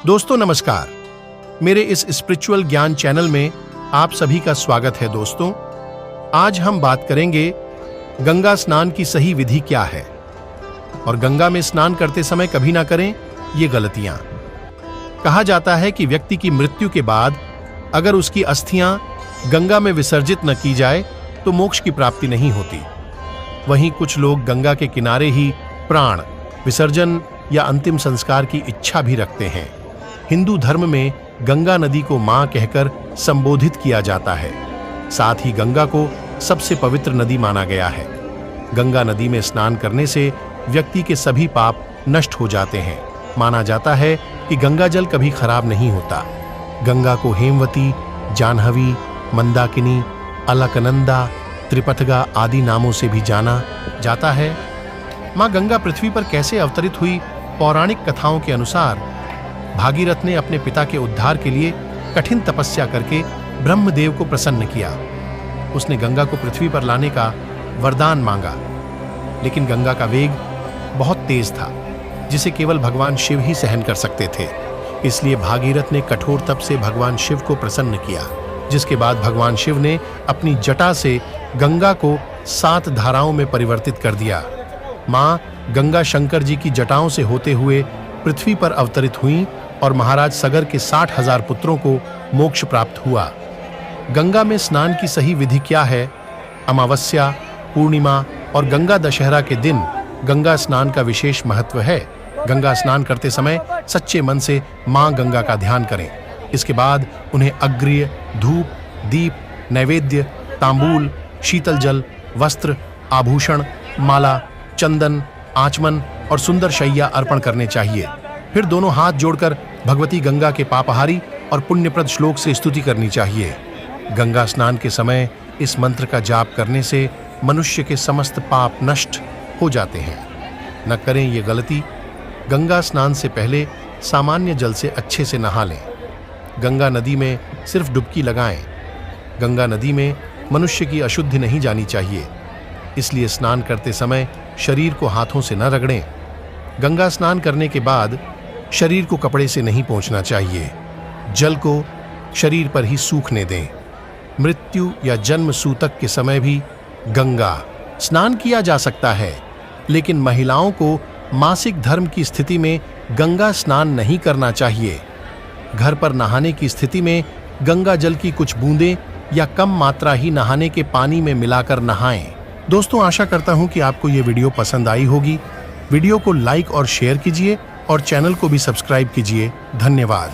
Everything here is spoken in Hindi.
दोस्तों नमस्कार, मेरे इस स्पिरिचुअल ज्ञान चैनल में आप सभी का स्वागत है। दोस्तों, आज हम बात करेंगे गंगा स्नान की सही विधि क्या है और गंगा में स्नान करते समय कभी ना करें ये गलतियां। कहा जाता है कि व्यक्ति की मृत्यु के बाद अगर उसकी अस्थियां गंगा में विसर्जित न की जाए तो मोक्ष की प्राप्ति नहीं होती। वहीं कुछ लोग गंगा के किनारे ही प्राण विसर्जन या अंतिम संस्कार की इच्छा भी रखते हैं। हिंदू धर्म में गंगा नदी को मां कहकर संबोधित किया जाता है। साथ ही गंगा को सबसे पवित्र नदी माना गया है। गंगा नदी में स्नान करने से व्यक्ति के सभी पाप नष्ट हो जाते हैं। माना जाता है कि गंगा जल कभी खराब नहीं होता। गंगा को हेमवती, जाह्नवी, मंदाकिनी, अलकनंदा, त्रिपथगा आदि नामों से भी जाना जाता है। मां गंगा पृथ्वी पर कैसे अवतरित हुई? पौराणिक कथाओं के अनुसार भागीरथ ने अपने पिता के उद्धार के लिए कठिन तपस्या करके ब्रह्मदेव को प्रसन्न किया। उसने गंगा को पृथ्वी पर लाने का वरदान मांगा, लेकिन गंगा का वेग बहुत तेज था जिसे केवल भगवान शिव ही सहन कर सकते थे। इसलिए भागीरथ ने कठोर तप से भगवान शिव को प्रसन्न किया, जिसके बाद भगवान शिव ने अपनी जटा से गंगा को 7 धाराओं में परिवर्तित कर दिया। मां गंगा शंकर जी की जटाओं से होते हुए पृथ्वी पर अवतरित हुई और महाराज सगर के 60,000 पुत्रों को मोक्ष प्राप्त हुआ। गंगा में स्नान की सही विधि क्या है? अमावस्या, पूर्णिमा और गंगा दशहरा के दिन गंगा स्नान का विशेष महत्व है। गंगा स्नान करते समय सच्चे मन से मां गंगा का ध्यान करें। इसके बाद उन्हें अग्र्य, धूप, दीप, नैवेद्य, तांबूल, शीतल जल, वस्त्र, आभूषण, माला, चंदन, आचमन और सुंदर शैया अर्पण करने चाहिए। फिर दोनों हाथ जोड़कर भगवती गंगा के पापहारी और पुण्यप्रद श्लोक से स्तुति करनी चाहिए। गंगा स्नान के समय इस मंत्र का जाप करने से मनुष्य के समस्त पाप नष्ट हो जाते हैं। न करें ये गलती। गंगा स्नान से पहले सामान्य जल से अच्छे से नहा लें। गंगा नदी में सिर्फ डुबकी लगाएं। गंगा नदी में मनुष्य की अशुद्धि नहीं जानी चाहिए, इसलिए स्नान करते समय शरीर को हाथों से न रगड़ें। गंगा स्नान करने के बाद शरीर को कपड़े से नहीं पोंछना चाहिए। जल को शरीर पर ही सूखने दें। मृत्यु या जन्म सूतक के समय भी गंगा स्नान किया जा सकता है, लेकिन महिलाओं को मासिक धर्म की स्थिति में गंगा स्नान नहीं करना चाहिए। घर पर नहाने की स्थिति में गंगा जल की कुछ बूंदें या कम मात्रा ही नहाने के पानी में मिलाकर नहाएं। दोस्तों, आशा करता हूं कि आपको ये वीडियो पसंद आई होगी। वीडियो को लाइक और शेयर कीजिए और चैनल को भी सब्सक्राइब कीजिए। धन्यवाद।